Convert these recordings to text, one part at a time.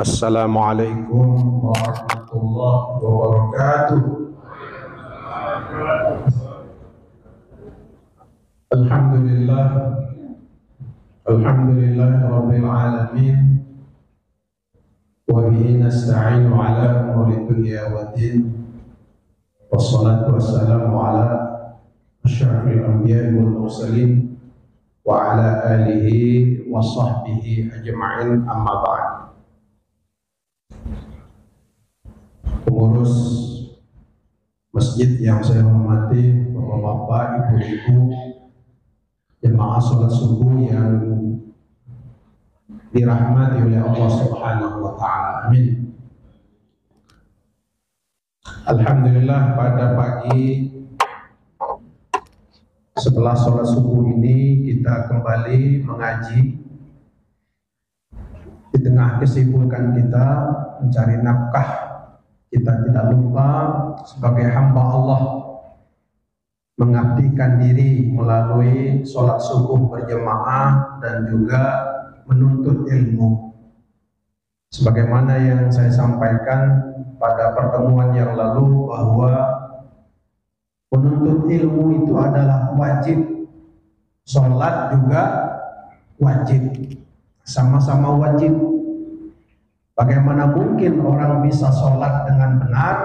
Assalamualaikum warahmatullahi wabarakatuh. Alhamdulillah, alhamdulillah rabbil alamin. Wa bihi nasta'inu ala umuri dunya wa din. Wassalatu wassalamu ala asyrafil anbiya'i wal mursalin wa ala alihi wa sahbihi ajma'in, amma ba'd. Pengurus masjid yang saya hormati, bapak-bapak, ibu-ibu, jemaah sholat subuh yang dirahmati oleh Allah Subhanahu wa Ta'ala, amin. Alhamdulillah, pada pagi setelah sholat subuh ini kita kembali mengaji. Di tengah kesibukan kita mencari nafkah, kita tidak lupa sebagai hamba Allah mengabdikan diri melalui sholat subuh berjamaah dan juga menuntut ilmu. Sebagaimana yang saya sampaikan pada pertemuan yang lalu, bahwa menuntut ilmu itu adalah wajib, sholat juga wajib, sama-sama wajib. Bagaimana mungkin orang bisa sholat dengan benar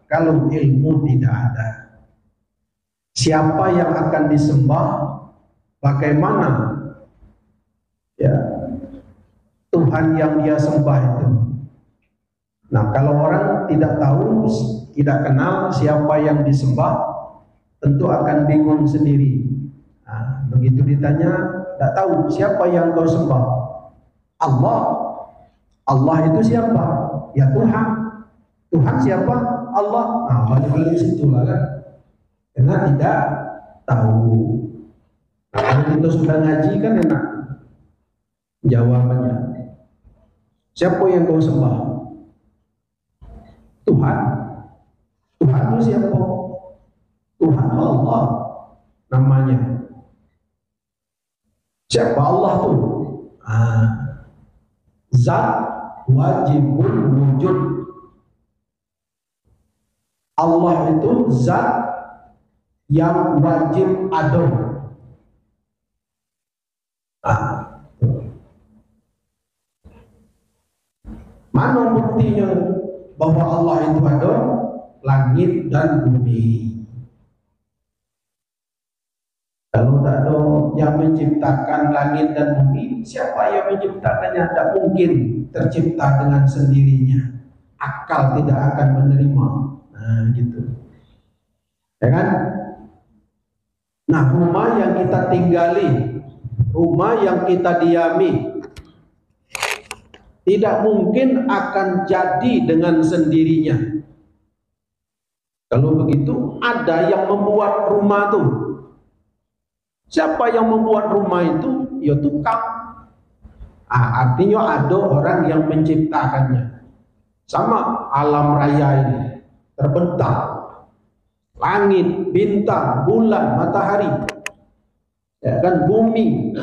kalau ilmu tidak ada? Siapa yang akan disembah? Bagaimana ya Tuhan yang dia sembah itu? Nah, kalau orang tidak tahu, tidak kenal siapa yang disembah, tentu akan bingung sendiri. Nah, begitu ditanya, tidak tahu siapa yang kau sembah. Allah. Allah itu siapa? Ya Tuhan. Tuhan siapa? Allah. Nah, balik-balik situ lah kan. Karena tidak tahu. Nah, kalau kita sudah ngaji kan enak jawabannya. Siapa yang kau sembah? Tuhan. Tuhan itu siapa? Tuhan Allah namanya. Siapa Allah tuh? Zat wajibul wujud. Allah itu zat yang wajib ada. Mana buktinya bahwa Allah itu ada? Langit dan bumi. Kalau tidak ada yang menciptakan langit dan bumi, siapa yang menciptakannya? Tidak mungkin tercipta dengan sendirinya. Akal tidak akan menerima. Nah, gitu. Ya kan? Nah, rumah yang kita tinggali, rumah yang kita diami, tidak mungkin akan jadi dengan sendirinya. Kalau begitu, ada yang membuat rumah itu. Siapa yang membuat rumah itu? Ya tukang. Artinya ada orang yang menciptakannya. Sama alam raya ini terbentang, langit, bintang, bulan, matahari, ya kan, bumi,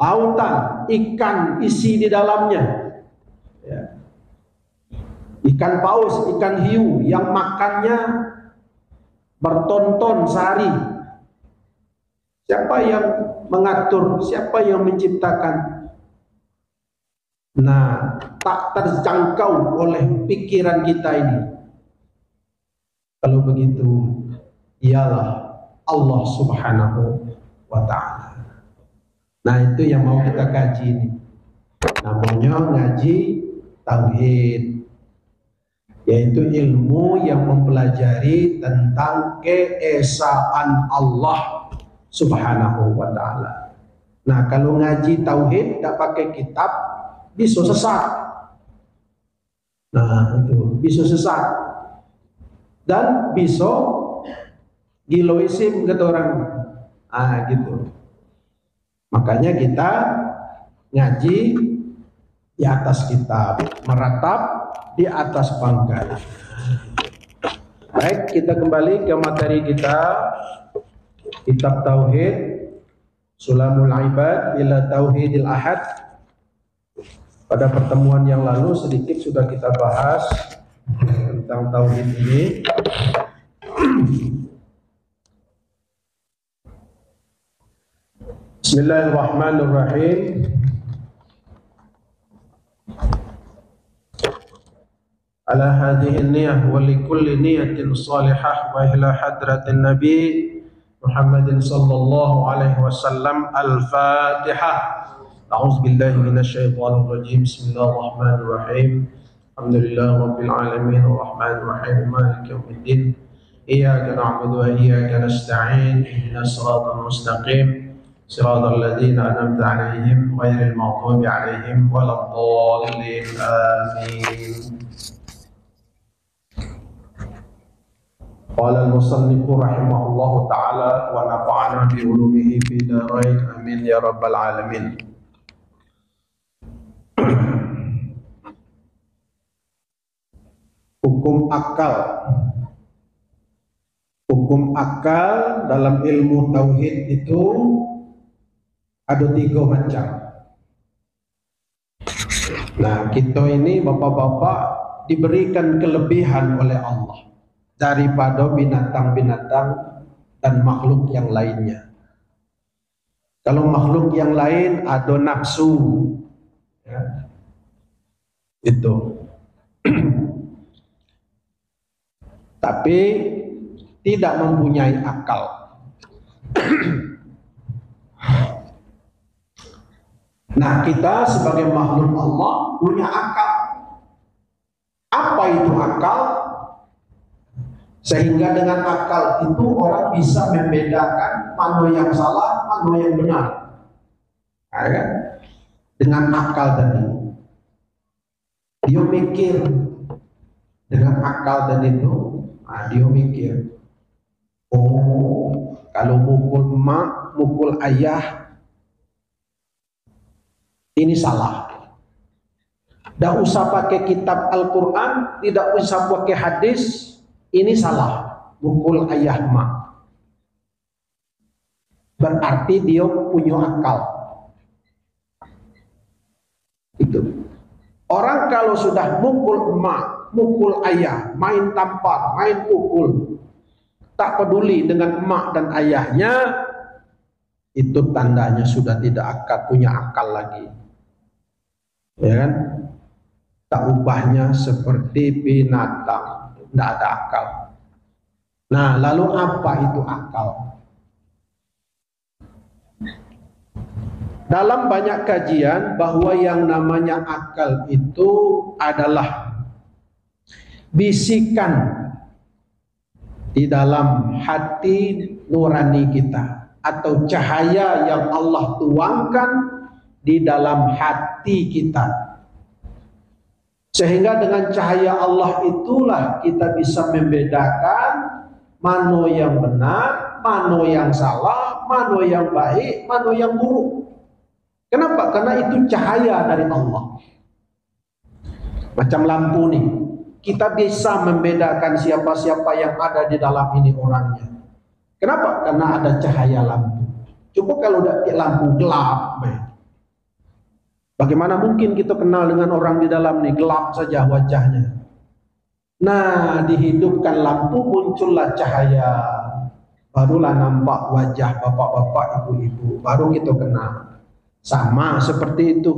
lautan, ikan isi di dalamnya, ya. Ikan paus, ikan hiu yang makannya bertonton sehari. Siapa yang mengatur? Siapa yang menciptakan? Nah, tak terjangkau oleh pikiran kita ini. Kalau begitu, ialah Allah Subhanahu wa Ta'ala. Nah, itu yang mau kita kaji ini. Namanya ngaji tauhid, yaitu ilmu yang mempelajari tentang keesaan Allah Subhanahu wa Ta'ala. Nah, kalau ngaji tauhid tidak pakai kitab, bisa sesat. Nah, itu bisa sesat dan bisa giloisim kata orang. Gitu. Makanya kita ngaji di atas kitab, meratap di atas pangkat. Baik, kita kembali ke materi kita. Kitab Tauhid, Sulamul Ibad ila Tauhidil Ahad. Pada pertemuan yang lalu sedikit sudah kita bahas tentang tauhid ini. Bismillahirrahmanirrahim. Ala hadhihi niyyah wa li kulli niyyatin salihah wa ila hadratin nabi Muhammadin sallallahu alaihi wasallam. Al-Fatihah. A'udzu billahi minasyaitonir rajim. Bismillahirrahmanirrahim. Alhamdulillahi rabbil alamin arrahmanir rahim maliki yaumiddin. Iyyaka na'budu wa iyyaka nasta'in. Ihdinas siratal mustaqim. Siratal ladzina an'amta 'alaihim ghairil maghdubi 'alaihim waladdallin. Amin. Qala al-musannif rahimahullahu ta'ala wa nafa'ana bi ulumihi fi darain amin ya rabbal alamin. Hukum akal. Hukum akal dalam ilmu tauhid itu ada 3 macam. Nah, kita ini bapak-bapak diberikan kelebihan oleh Allah daripada binatang-binatang dan makhluk yang lainnya. Kalau makhluk yang lain ada nafsu, ya, itu. Tapi tidak mempunyai akal. Nah, kita sebagai makhluk Allah punya akal. Apa itu akal? Sehingga dengan akal itu orang bisa membedakan mana yang salah, mana yang benar. Nah, kan? Dengan akal tadi, dia mikir. Dengan akal tadi itu, nah, dia mikir. Oh, kalau mukul emak, mukul ayah, ini salah. Tidak usah pakai kitab Al-Quran, tidak usah pakai hadis. Ini salah, mukul ayah emak. Berarti dia punya akal. Itu. Orang kalau sudah mukul emak, mukul ayah, main tampar, main pukul, tak peduli dengan emak dan ayahnya, itu tandanya sudah tidak punya akal lagi. Ya kan? Tak ubahnya seperti binatang. Tidak ada akal. Nah, lalu apa itu akal? Dalam banyak kajian bahwa yang namanya akal itu adalah bisikan di dalam hati nurani kita atau cahaya yang Allah tuangkan di dalam hati kita. Sehingga dengan cahaya Allah itulah kita bisa membedakan mana yang benar, mana yang salah, mana yang baik, mana yang buruk. Kenapa? Karena itu cahaya dari Allah. Macam lampu nih, kita bisa membedakan siapa-siapa yang ada di dalam ini orangnya. Kenapa? Karena ada cahaya lampu. Coba kalau ada lampu gelap, bagaimana mungkin kita kenal dengan orang di dalam nih, gelap saja wajahnya. Nah, dihidupkan lampu muncullah cahaya. Barulah nampak wajah bapak-bapak, ibu-ibu. Baru kita kenal. Sama seperti itu.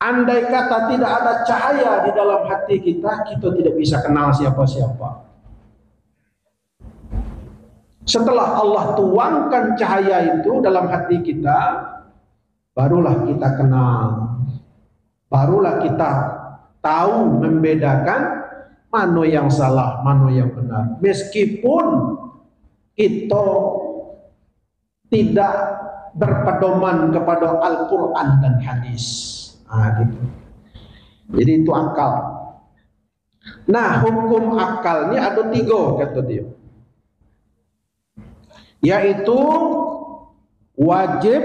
Andai kata tidak ada cahaya di dalam hati kita, kita tidak bisa kenal siapa-siapa. Setelah Allah tuangkan cahaya itu dalam hati kita, barulah kita kenal, barulah kita tahu membedakan mana yang salah, mana yang benar. Meskipun kita tidak berpedoman kepada Al-Quran dan hadis. Nah, gitu. Jadi itu akal. Nah, hukum akal ini ada 3 kata dia, yaitu wajib,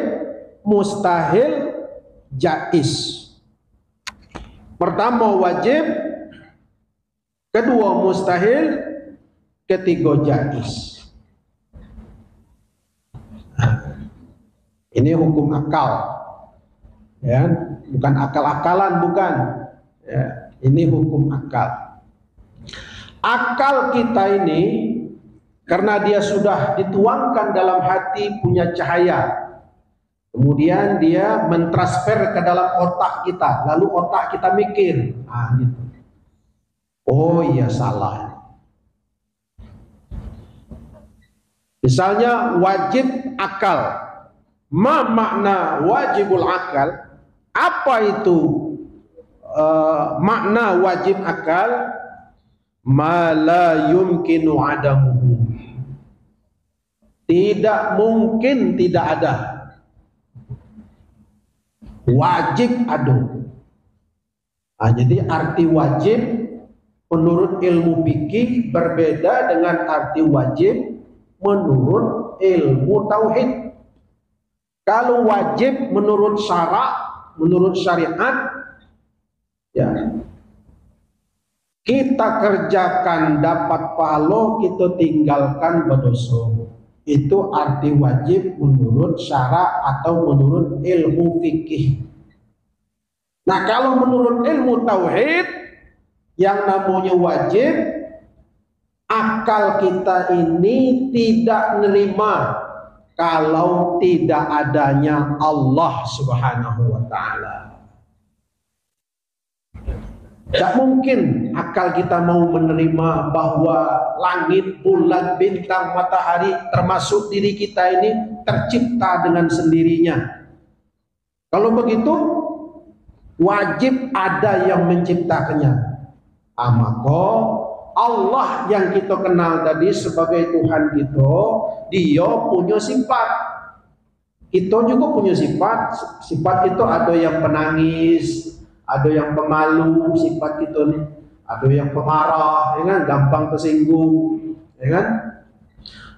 mustahil, jaiz. Pertama wajib, kedua mustahil, ketiga jaiz. Ini hukum akal. Ya, bukan akal-akalan, bukan. Ya, ini hukum akal. Akal kita ini karena dia sudah dituangkan dalam hati punya cahaya, kemudian dia mentransfer ke dalam otak kita, lalu otak kita mikir, gitu. Oh iya, salah. Misalnya wajib akal. Ma makna wajibul akal? Apa itu makna wajib akal? Ma la yumkinu adamuhu. Tidak mungkin tidak ada. Wajib ada. Jadi arti wajib menurut ilmu fikih berbeda dengan arti wajib menurut ilmu tauhid. Kalau wajib menurut syarak, menurut syariat, ya kita kerjakan dapat pahala, kita tinggalkan berdosa. Itu arti wajib menurut syarak atau menurut ilmu fikih. Nah, kalau menurut ilmu tauhid, yang namanya wajib, akal kita ini tidak menerima kalau tidak adanya Allah Subhanahu wa Ta'ala. Tidak mungkin akal kita mau menerima bahwa langit, bulan, bintang, matahari, termasuk diri kita ini tercipta dengan sendirinya. Kalau begitu, wajib ada yang menciptakannya. Maka Allah yang kita kenal tadi sebagai Tuhan kita, dia punya sifat. Kita juga punya sifat. Sifat itu ada yang penangis, ada yang pemalu, sifat kita nih. Ada yang pemarah, ya kan? Gampang tersinggung, ya kan?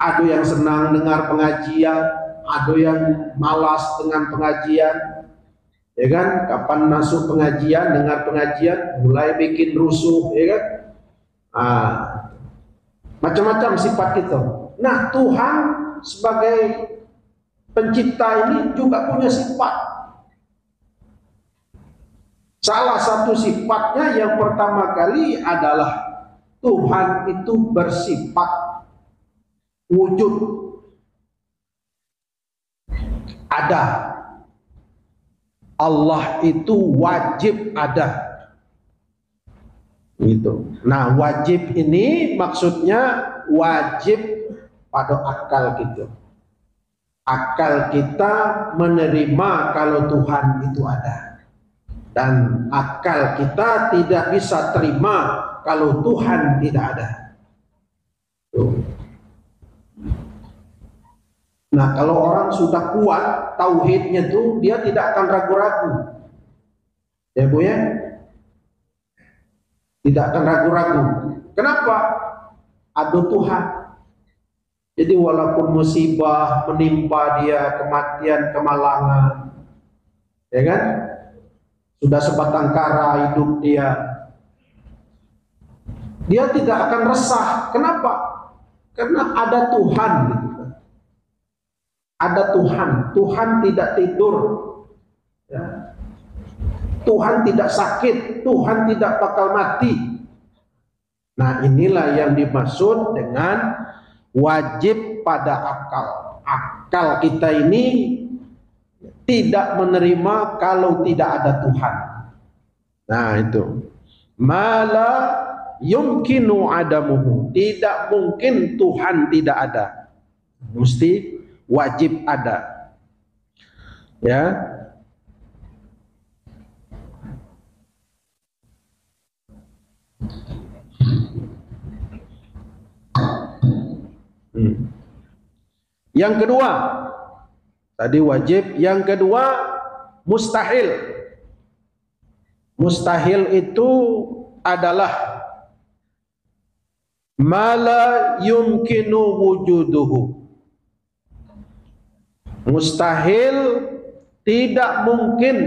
Ada yang senang dengar pengajian, ada yang malas dengan pengajian, ya kan? Kapan masuk pengajian, dengar pengajian, mulai bikin rusuh, ya kan? Macam-macam sifat kita. Nah, Tuhan sebagai pencipta ini juga punya sifat. Salah satu sifatnya yang pertama kali adalah Tuhan itu bersifat wujud. Ada. Allah itu wajib ada. Gitu. Nah, wajib ini maksudnya wajib pada akal kita. Akal kita menerima kalau Tuhan itu ada. Dan akal kita tidak bisa terima kalau Tuhan tidak ada. Tuh. Nah, kalau orang sudah kuat tauhidnya tuh, dia tidak akan ragu-ragu. Ya Bu ya? Tidak akan ragu-ragu. Kenapa? Ada Tuhan. Jadi walaupun musibah menimpa dia, kematian, kemalangan, ya kan? Sudah sebatang kara hidup dia, dia tidak akan resah. Kenapa? Karena ada Tuhan. Ada Tuhan. Tuhan tidak tidur. Ya. Tuhan tidak sakit. Tuhan tidak bakal mati. Nah, inilah yang dimaksud dengan wajib pada akal. Akal kita ini tidak menerima kalau tidak ada Tuhan. Nah, itu. Mala yumkinu adamuhu. Tidak mungkin Tuhan tidak ada. Mesti wajib ada. Ya. Yang kedua, tadi wajib, yang kedua mustahil. Mustahil itu adalah mala yumkinu wujuduhu. Mustahil, tidak mungkin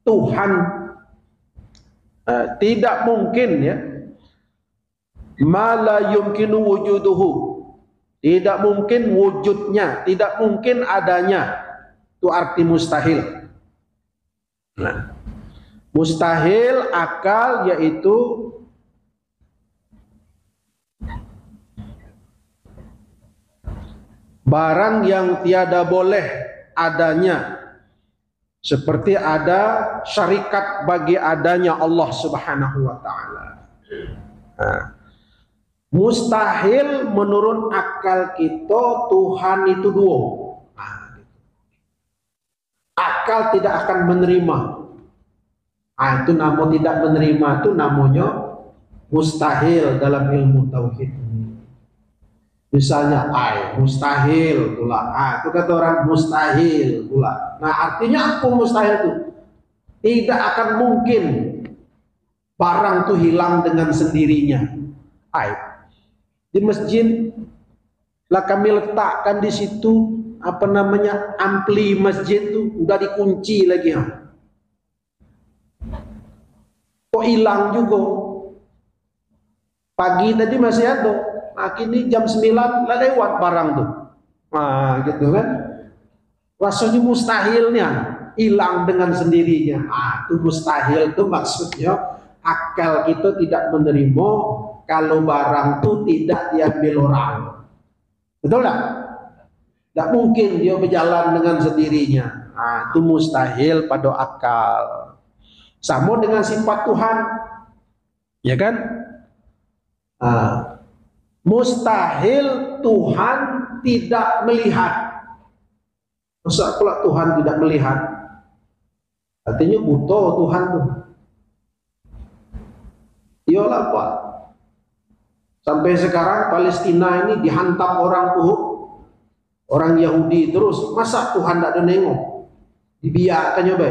Tuhan, tidak mungkin ya. Mala yumkinu wujuduhu. Tidak mungkin wujudnya, tidak mungkin adanya. Itu arti mustahil. Nah, mustahil akal yaitu barang yang tiada boleh adanya, seperti ada syarikat bagi adanya Allah Subhanahu wa taala. Nah, mustahil menurut akal kita Tuhan itu dua. Nah, akal tidak akan menerima. Itu nama tidak menerima itu namanya mustahil dalam ilmu tauhid. Misalnya mustahil pula. Itu kata orang mustahil pula. Nah, artinya apa mustahil itu? Tidak akan mungkin barang itu hilang dengan sendirinya. Di masjid lah kami letakkan di situ ampli masjid itu udah dikunci lagi. Kok hilang juga? Pagi tadi masih ada. Kini jam 9 lah lewat barang tuh. Gitu kan. Rasanya mustahilnya hilang dengan sendirinya. Itu mustahil, itu maksudnya akal kita tidak menerima kalau barang itu tidak diambil orang. Betul tak? Tidak mungkin dia berjalan dengan sendirinya. Itu mustahil pada akal. Sama dengan sifat Tuhan, ya kan? Mustahil Tuhan tidak melihat. Masa pula Tuhan tidak melihat? Artinya buta Tuhan tuh. Iyalah Pak. Sampai sekarang Palestina ini dihantam orang Yahudi terus. Masa Tuhan tidak ada nengok? Dibiarkan coba.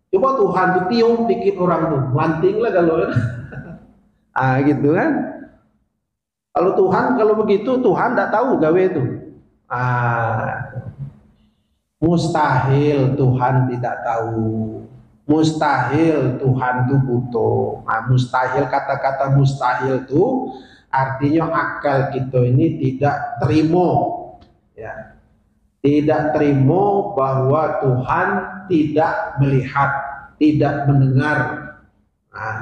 Coba Tuhan tuh tiup dikit orang tuh, lanting lah kalau gitu kan. Kalau Tuhan kalau begitu Tuhan tidak tahu gawe itu. Mustahil Tuhan tidak tahu. Mustahil Tuhan itu buta. Mustahil, kata-kata mustahil itu artinya akal kita ini tidak terima, ya. Tidak terima bahwa Tuhan tidak melihat, tidak mendengar.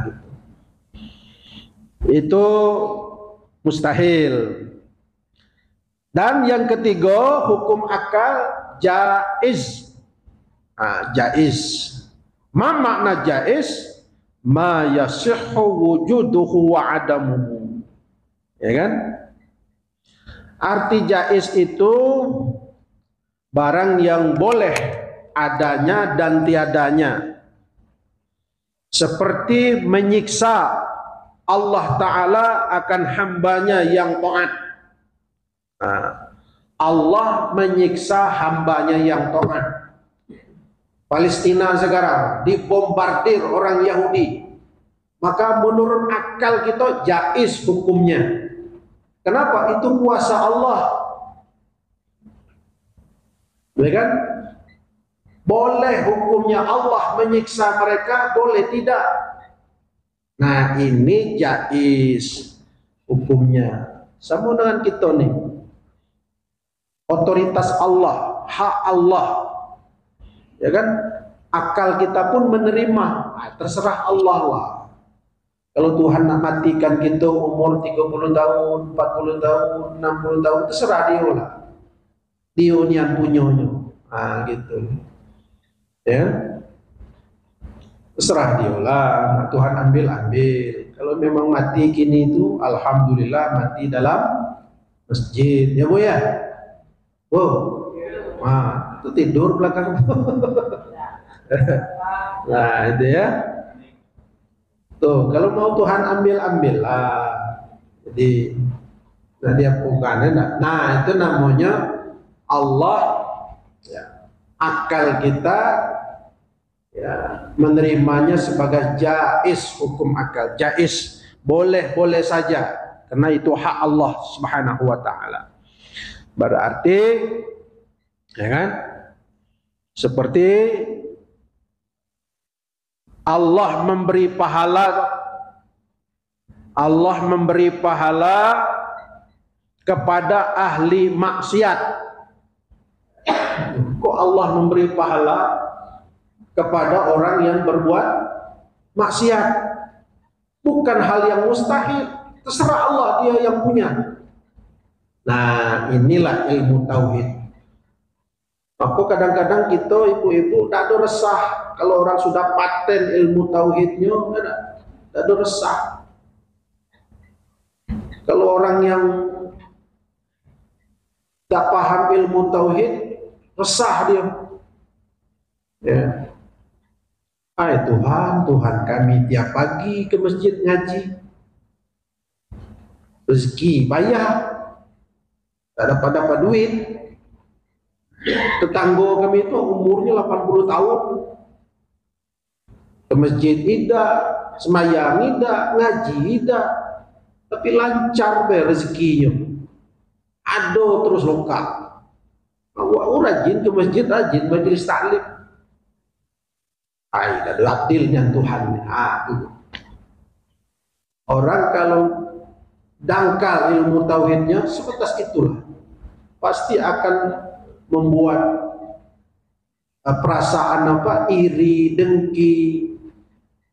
Gitu. Itu mustahil. Dan yang ketiga, hukum akal jaiz. Jaiz. Ma makna jaiz? Ma yasihhu wujuduhu wa adamuhu. Ya kan? Arti jaiz itu barang yang boleh adanya dan tiadanya, seperti menyiksa Allah Ta'ala akan hambanya yang taat. Allah menyiksa hambanya yang taat. Palestina sekarang dibombardir orang Yahudi, maka menurut akal kita jaiz hukumnya. Kenapa? Itu kuasa Allah. Ya kan? Boleh hukumnya Allah menyiksa mereka, boleh tidak. Nah, ini jaiz hukumnya. Sama dengan kita nih. Otoritas Allah, hak Allah. Ya kan? Akal kita pun menerima. Terserah Allah lah. Kalau Tuhan nak matikan kita umur 30 tahun, 40 tahun, 60 tahun, terserah dia lah. Dia yang punyanya. Gitu. Ya. Terserah dia lah. Tuhan ambil. Kalau memang mati kini itu, alhamdulillah mati dalam masjid. Ya Bu ya? Bu. Itu tidur belakang. Nah, itu ya. Tuh, kalau mau Tuhan ambil lah. Jadi dia bukan. Nah, itu namanya Allah, ya, akal kita, ya, menerimanya sebagai jaiz, hukum akal jaiz, boleh saja, karena itu hak Allah Subhanahu wa taala. Berarti, ya kan, seperti Allah memberi pahala kepada ahli maksiat. Kok Allah memberi pahala? kepada orang yang berbuat maksiat. Bukan hal yang mustahil, terserah Allah, dia yang punya. Nah, inilah ilmu tauhid. Aku kadang-kadang kita ibu-ibu tak ada resah kalau orang sudah paten ilmu tauhidnya, tak ada resah. Kalau orang yang tak paham ilmu tauhid, resah dia. Ya. Hai Tuhan, Tuhan kami tiap pagi ke masjid ngaji, rezeki bayar, tak dapat duit. Tetangga kami itu umurnya 80 tahun, ke masjid tidak, semayang tidak, ngaji tidak, tapi lancar be rezekinya, ada terus lengkap. Awak rajin ke masjid, rajin majelis taklim. Ada adilnya Tuhan. Orang kalau dangkal ilmu tauhidnya sebatas itulah, pasti akan membuat perasaan iri, dengki,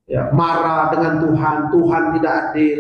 ya, marah dengan Tuhan, Tuhan tidak adil.